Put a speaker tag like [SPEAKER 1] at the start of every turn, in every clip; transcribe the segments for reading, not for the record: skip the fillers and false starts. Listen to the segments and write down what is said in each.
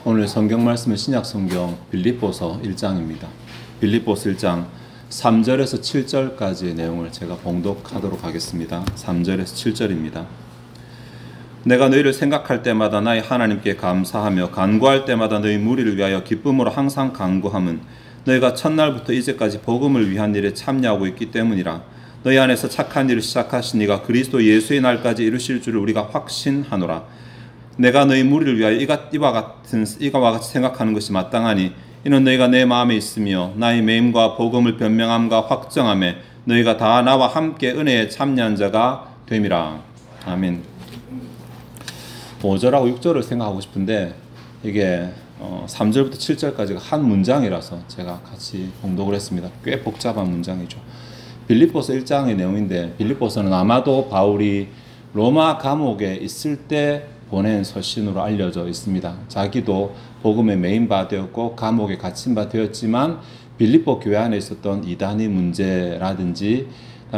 [SPEAKER 1] 오늘 성경 말씀은 신약 성경 빌립보서 1장입니다. 빌립보서 1장 3절에서 7절까지의 내용을 제가 봉독하도록 하겠습니다. 3절에서 7절입니다. 내가 너희를 생각할 때마다 나의 하나님께 감사하며 간구할 때마다 너희 무리를 위하여 기쁨으로 항상 간구함은 너희가 첫날부터 이제까지 복음을 위한 일에 참여하고 있기 때문이라. 너희 안에서 착한 일을 시작하신 이가 그리스도 예수의 날까지 이루실 줄을 우리가 확신하노라. 내가 너희 무리를 위하여 이와 같이 생각하는 것이 마땅하니 이는 너희가 내 마음에 있으며 나의 매임과 복음을 변명함과 확정함에 너희가 다 나와 함께 은혜에 참여한 자가 됨이라. 아멘. 5절하고 6절을 생각하고 싶은데 이게 3절부터 7절까지가 한 문장이라서 제가 같이 봉독을 했습니다. 꽤 복잡한 문장이죠. 빌립보서 1장의 내용인데 빌립보서는 아마도 바울이 로마 감옥에 있을 때 보낸 서신으로 알려져 있습니다. 자기도 복음에 메인 바 되었고 감옥에 갇힌 바 되었지만 빌립보 교회 안에 있었던 이단의 문제라든지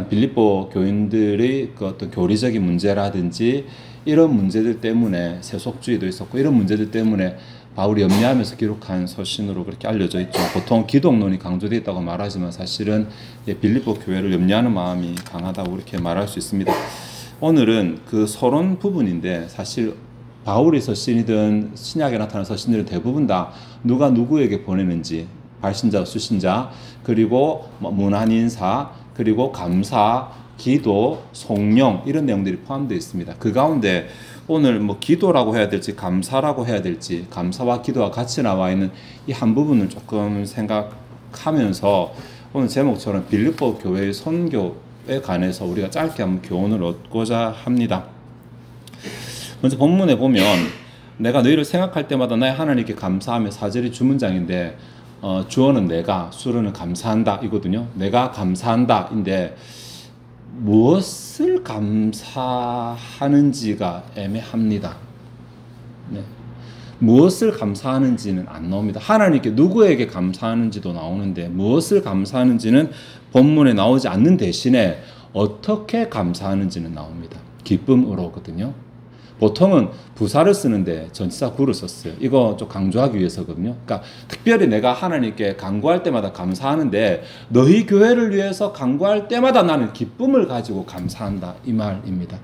[SPEAKER 1] 빌립보 교인들의 그 어떤 교리적인 문제라든지 이런 문제들 때문에 세속주의도 있었고 이런 문제들 때문에 바울이 염려하면서 기록한 서신으로 그렇게 알려져 있죠. 보통 기독론이 강조되어 있다고 말하지만 사실은 빌립보 교회를 염려하는 마음이 강하다고 그렇게 말할 수 있습니다. 오늘은 그 서론 부분인데 사실 바울의 서신이든 신약에 나타난 서신들은 대부분 다 누가 누구에게 보내는지 발신자, 수신자, 그리고 문안인사, 그리고 감사, 기도, 송령 이런 내용들이 포함되어 있습니다. 그 가운데 오늘 기도라고 해야 될지 감사라고 해야 될지 감사와 기도가 같이 나와 있는 이 한 부분을 조금 생각하면서 오늘 제목처럼 빌립보 교회의 선교에 관해서 우리가 짧게 한번 교훈을 얻고자 합니다. 먼저 본문에 보면 내가 너희를 생각할 때마다 나의 하나님께 감사하며 4절이 주문장인데 주어는 내가, 수로는 감사한다 이거든요. 내가 감사한다 인데 무엇을 감사하는지가 애매합니다. 네. 무엇을 감사하는지는 안 나옵니다. 하나님께 누구에게 감사하는지도 나오는데 무엇을 감사하는지는 본문에 나오지 않는 대신에 어떻게 감사하는지는 나옵니다. 기쁨으로거든요. 보통은 부사를 쓰는데 전치사 구를 썼어요. 이거 좀 강조하기 위해서거든요. 그러니까 특별히 내가 하나님께 간구할 때마다 감사하는데 너희 교회를 위해서 간구할 때마다 나는 기쁨을 가지고 감사한다 이 말입니다.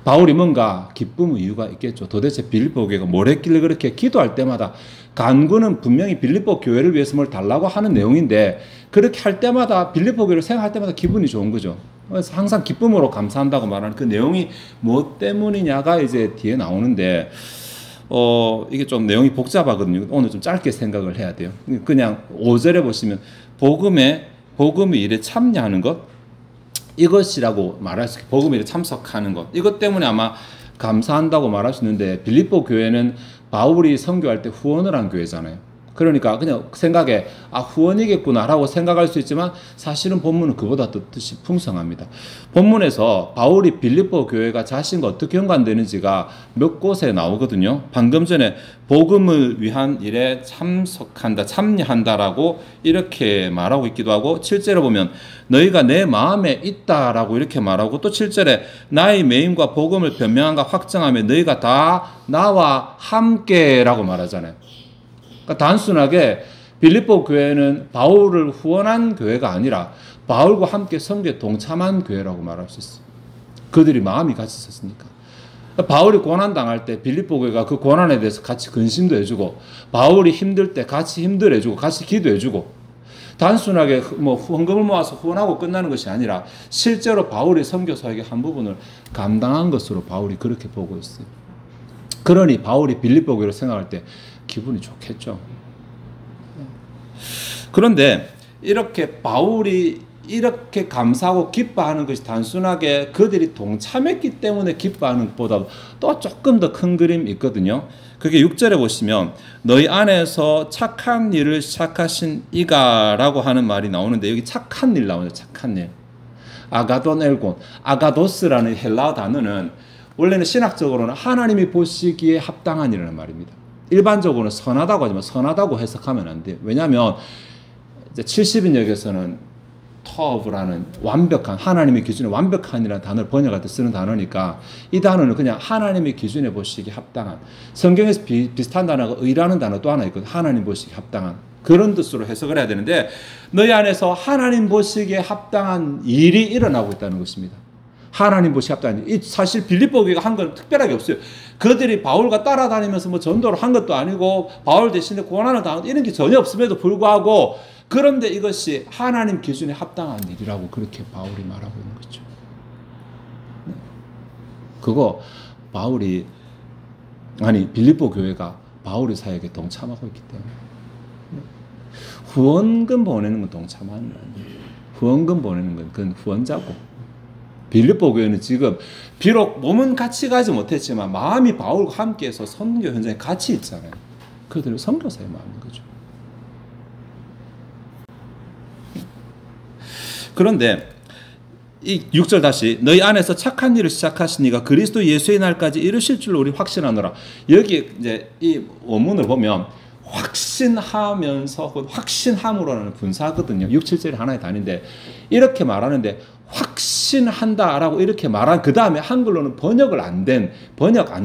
[SPEAKER 1] 바울이 뭔가 기쁨의 이유가 있겠죠. 도대체 빌립보 교회가 뭘 했길래 그렇게 기도할 때마다 간구는 분명히 빌립보 교회를 위해서 뭘 달라고 하는 내용인데 그렇게 할 때마다 빌립보 교회를 생각할 때마다 기분이 좋은 거죠. 그래서 항상 기쁨으로 감사한다고 말하는 그 내용이 무엇 때문이냐가 이제 뒤에 나오는데 이게 좀 내용이 복잡하거든요. 오늘 좀 짧게 생각을 해야 돼요. 그냥 5절에 보시면 복음의 일에 참여하는 것 이것이라고 말할 수 있어요. 복음의 일에 참석하는 것 이것 때문에 아마 감사한다고 말할 수 있는데 빌립보 교회는 바울이 선교할 때 후원을 한 교회잖아요. 그러니까 그냥 생각에 후원이겠구나라고 생각할 수 있지만 사실은 본문은 그보다 더 뜻이 풍성합니다. 본문에서 바울이 빌립보 교회가 자신과 어떻게 연관되는지가 몇 곳에 나오거든요. 방금 전에 복음을 위한 일에 참여한다라고 이렇게 말하고 있기도 하고 7절에 보면 너희가 내 마음에 있다라고 이렇게 말하고 또 7절에 나의 매임과 복음을 변명함과 확정하며 너희가 다 나와 함께라고 말하잖아요. 그러니까 단순하게 빌립보 교회는 바울을 후원한 교회가 아니라 바울과 함께 선교에 동참한 교회라고 말할 수 있어요. 그들이 마음이 같이 있었으니까. 바울이 고난당할 때 빌립보 교회가 그 고난에 대해서 같이 근심도 해주고 바울이 힘들 때 같이 힘들어해주고 같이 기도해주고 단순하게 헌금을 모아서 후원하고 끝나는 것이 아니라 실제로 바울이 선교 사역의 한 부분을 감당한 것으로 바울이 그렇게 보고 있어요. 그러니 바울이 빌립보 교회를 생각할 때 기분이 좋겠죠. 그런데 이렇게 바울이 이렇게 감사하고 기뻐하는 것이 단순하게 그들이 동참했기 때문에 기뻐하는 것보다 또 조금 더 큰 그림이 있거든요. 그게 6절에 보시면 너희 안에서 착한 일을 시작하신 이가라고 하는 말이 나오는데 여기 착한 일 나오죠. 착한 일. 아가돈 엘곤. 아가도스라는 헬라어 단어는 원래는 신학적으로는 하나님이 보시기에 합당한 일이라는 말입니다. 일반적으로는 선하다고 하지만 선하다고 해석하면 안 돼요. 왜냐하면 이제 70인역에서는 터브라는 완벽한, 하나님의 기준에 완벽한이라는 단어를 번역할 때 쓰는 단어니까 이 단어는 그냥 하나님의 기준에 보시기에 합당한, 성경에서 비슷한 단어가 의라는 단어 또 하나 있거든요. 하나님 보시기에 합당한 그런 뜻으로 해석을 해야 되는데, 너희 안에서 하나님 보시기에 합당한 일이 일어나고 있다는 것입니다. 하나님 보시기에 합당한 일. 사실 빌립보 교회가 한 건 특별하게 없어요. 그들이 바울과 따라다니면서 뭐 전도를 한 것도 아니고 바울 대신에 고난을 당한 이런 게 전혀 없음에도 불구하고, 그런데 이것이 하나님 기준에 합당한 일이라고 그렇게 바울이 말하고 있는 거죠. 그거 빌립보 교회가 바울의 사역에 동참하고 있기 때문에. 후원금 보내는 건 동참하는 거 아니에요. 후원금 보내는 건 그건 후원자고. 빌립보 교회는 지금 비록 몸은 같이 가지 못했지만 마음이 바울과 함께해서 선교 현장에 같이 있잖아요. 그들은 선교사의 마음인 거죠. 그런데 이 6절 다시, 너희 안에서 착한 일을 시작하신 이가 그리스도 예수의 날까지 이루실 줄로 우리 확신하노라. 여기 이제 이 원문을 보면 확신하면서 확신함으로라는 분사거든요. 6, 7절이 하나의 단위인데 이렇게 말하는데, 확신한다라고 이렇게 말한 그 다음에 한글로는 번역 안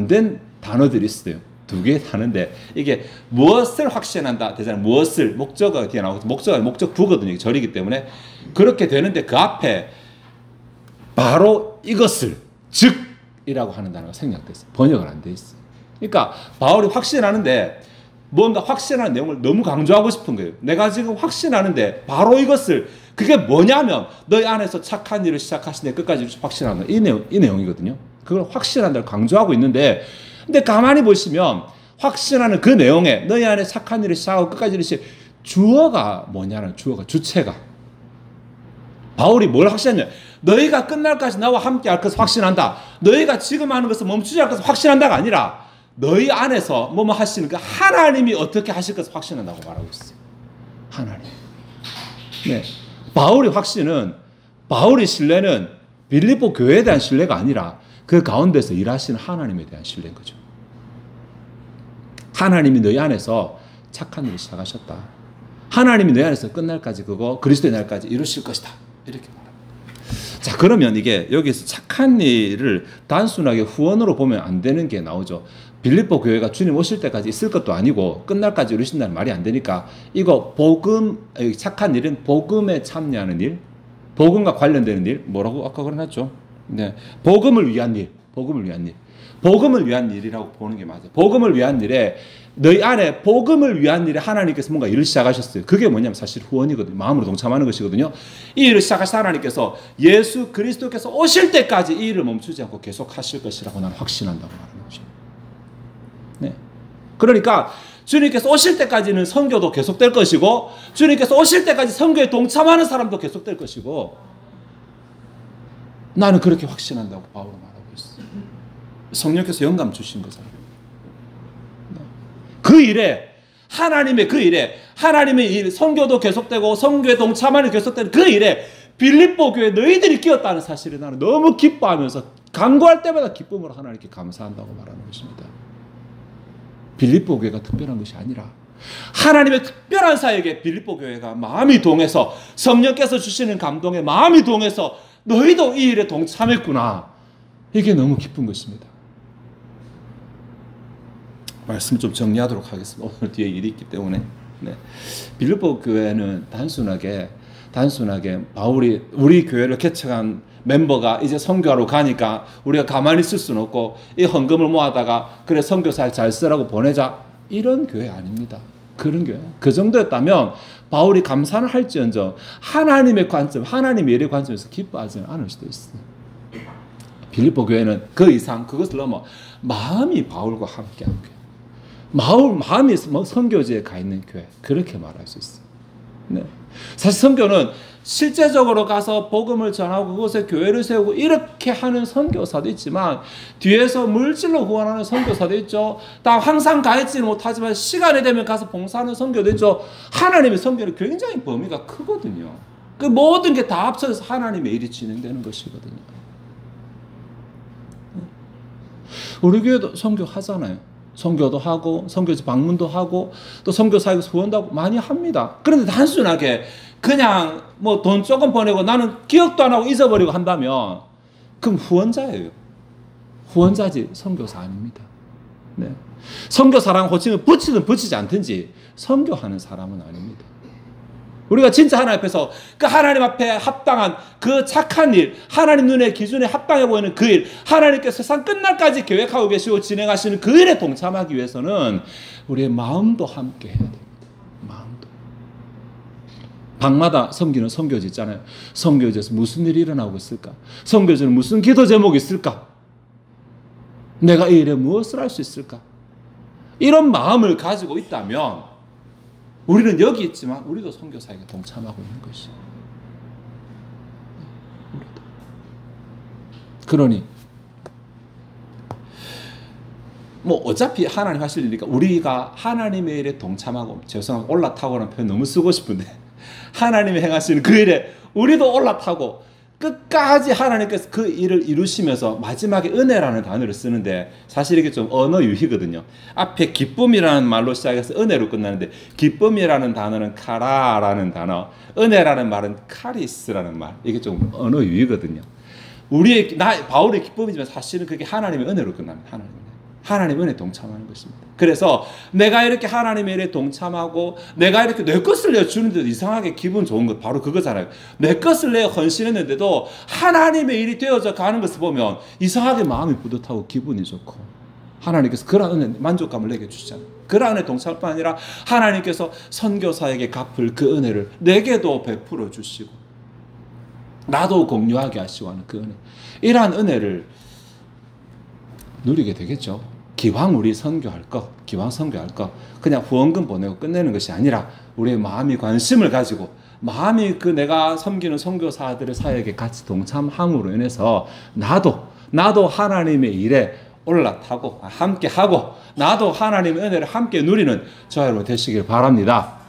[SPEAKER 1] 된 단어들이 있어요. 두 개의 단어인데, 이게 무엇을 확신한다 되잖아요. 무엇을, 목적어가 뒤에 나오고, 목적어가 목적부거든요. 절이기 때문에 그렇게 되는데, 그 앞에 바로 이것을, 즉이라고 하는 단어가 생략돼 있어요. 번역을 안 돼 있어요. 그러니까 바울이 확신하는데 뭔가 확신하는 내용을 너무 강조하고 싶은 거예요. 내가 지금 확신하는데 바로 이것을, 그게 뭐냐면 너희 안에서 착한 일을 시작하신 데 끝까지 확신한다. 이 내용이거든요. 그걸 확신한다고 강조하고 있는데, 근데 가만히 보시면 확신하는 그 내용에 너희 안에 착한 일을 시작하고 끝까지 이르시, 주어가 뭐냐는, 주체가 바울이 뭘 확신하냐, 너희가 끝날까지 나와 함께 할 것을 확신한다. 너희가 지금 하는 것을 멈추지 않을 것을 확신한다가 아니라 너희 안에서 뭐뭐 하시는 그 하나님이 어떻게 하실 것을 확신한다고 말하고 있어요. 하나님. 네. 바울의 확신은, 바울의 신뢰는 빌립보 교회에 대한 신뢰가 아니라 그 가운데서 일하시는 하나님에 대한 신뢰인 거죠. 하나님이 너희 안에서 착한 일을 시작하셨다. 하나님이 너희 안에서 끝날까지 그거 그리스도의 날까지 이루실 것이다. 이렇게 말합니다. 자, 그러면 이게 여기서 착한 일을 단순하게 후원으로 보면 안 되는 게 나오죠. 빌립보 교회가 주님 오실 때까지 있을 것도 아니고 끝날까지 이루신다는 말이 안 되니까, 이거 착한 일은 복음에 참여하는 일, 복음과 관련되는 일, 뭐라고 아까 그래놨죠? 네, 복음을 위한 일, 복음을 위한 일이라고 보는 게 맞아요. 복음을 위한 일에, 너희 안에 복음을 위한 일에 하나님께서 뭔가 일을 시작하셨어요. 그게 뭐냐면 사실 후원이거든요. 마음으로 동참하는 것이거든요. 이 일을 시작하신 하나님께서 예수 그리스도께서 오실 때까지 이 일을 멈추지 않고 계속 하실 것이라고 나는 확신한다고 말하는 거죠. 네. 그러니까 주님께서 오실 때까지는 선교도 계속될 것이고, 주님께서 오실 때까지 선교에 동참하는 사람도 계속될 것이고, 나는 그렇게 확신한다고 바울은 말하고 있어요. 성령께서 영감 주신 거잖아요. 그 일에, 하나님의 그 일에, 하나님의 일, 선교도 계속되고 선교에 동참하는 계속되는 그 일에 빌립보 교회 너희들이 끼었다는 사실에 나는 너무 기뻐하면서 간구할 때마다 기쁨으로 하나님께 감사한다고 말하는 것입니다. 빌립보 교회가 특별한 것이 아니라 하나님의 특별한 사역에 빌립보 교회가 마음이 동해서, 성령께서 주시는 감동에 마음이 동해서 너희도 이 일에 동참했구나. 이게 너무 기쁜 것입니다. 말씀 좀 정리하도록 하겠습니다. 오늘 뒤에 일이 있기 때문에. 네. 빌립보 교회는 단순하게 바울이 우리 교회를 개척한 멤버가 이제 선교하러 가니까 우리가 가만히 있을 수는 없고 이 헌금을 모아다가 그래 선교사를 잘 쓰라고 보내자, 이런 교회 아닙니다. 그런 교회. 그 정도였다면 바울이 감사는 할지언정 하나님의 관점, 하나님의 일의 관점에서 기뻐하지는 않을 수도 있어요. 빌립보 교회는 그 이상, 그것을 넘어 마음이 바울과 함께한 교회, 마음이 선교지에 가 있는 교회, 그렇게 말할 수 있어요. 네. 사실 선교는 실제적으로 가서 복음을 전하고 그곳에 교회를 세우고 이렇게 하는 선교사도 있지만, 뒤에서 물질로 후원하는 선교사도 있죠. 다 항상 가 있지는 못하지만 시간이 되면 가서 봉사하는 선교도 있죠. 하나님의 선교는 굉장히 범위가 크거든요. 그 모든 게 다 합쳐져서 하나님의 일이 진행되는 것이거든요. 우리 교회도 선교하잖아요. 선교도 하고 선교지 방문도 하고 또 선교 사역에서 후원도 하고 많이 합니다. 그런데 단순하게 그냥 뭐 돈 조금 보내고 나는 기억도 안 하고 잊어버리고 한다면 그럼 후원자예요. 후원자지 선교사 아닙니다. 네. 선교사라는 호칭을 붙이든 붙이지 않든지 선교하는 사람은 아닙니다. 우리가 진짜 하나님 앞에서 그 하나님 앞에 합당한 그 착한 일, 하나님 눈의 기준에 합당해 보이는 그 일, 하나님께서 세상 끝날까지 계획하고 계시고 진행하시는 그 일에 동참하기 위해서는 우리의 마음도 함께 해야 됩니다. 마음도. 방마다 섬기는 선교지 있잖아요. 선교지에서 무슨 일이 일어나고 있을까? 선교지는 무슨 기도 제목이 있을까? 내가 이 일에 무엇을 할 수 있을까? 이런 마음을 가지고 있다면 우리는 여기 있지만 우리도 선교사에게 동참하고 있는 것이에요. 우리도. 그러니 뭐 어차피 하나님 하실 일이니까 우리가 하나님의 일에 동참하고, 죄송하고 올라타고라는 표현 너무 쓰고 싶은데 하나님이 행하시는 그 일에 우리도 올라타고 끝까지 하나님께서 그 일을 이루시면서 마지막에 은혜라는 단어를 쓰는데 사실 이게 좀 언어 유희거든요. 앞에 기쁨이라는 말로 시작해서 은혜로 끝나는데 기쁨이라는 단어는 카라라는 단어, 은혜라는 말은 카리스라는 말, 이게 좀 언어 유희거든요. 바울의 기쁨이지만 사실은 그게 하나님의 은혜로 끝납니다. 하나님의 은혜에 동참하는 것입니다. 그래서 내가 이렇게 하나님의 일에 동참하고 내가 이렇게 내 것을 내주는데도 이상하게 기분 좋은 것 바로 그거잖아요. 내 것을 내 헌신했는데도 하나님의 일이 되어져 가는 것을 보면 이상하게 마음이 뿌듯하고 기분이 좋고 하나님께서 그런 은혜, 만족감을 내게 주시잖아요. 그런 은혜 동참할 뿐 아니라 하나님께서 선교사에게 갚을 그 은혜를 내게도 베풀어 주시고 나도 공유하게 하시고 하는 그 은혜, 이러한 은혜를 누리게 되겠죠. 기왕 우리 선교할 거, 기왕 선교할 거 그냥 후원금 보내고 끝내는 것이 아니라 우리의 마음이 관심을 가지고 마음이 그 내가 섬기는 선교사들의 사역에 같이 동참함으로 인해서 나도 하나님의 일에 올라타고 함께 하고 나도 하나님의 은혜를 함께 누리는 저와 여러분 되시길 바랍니다.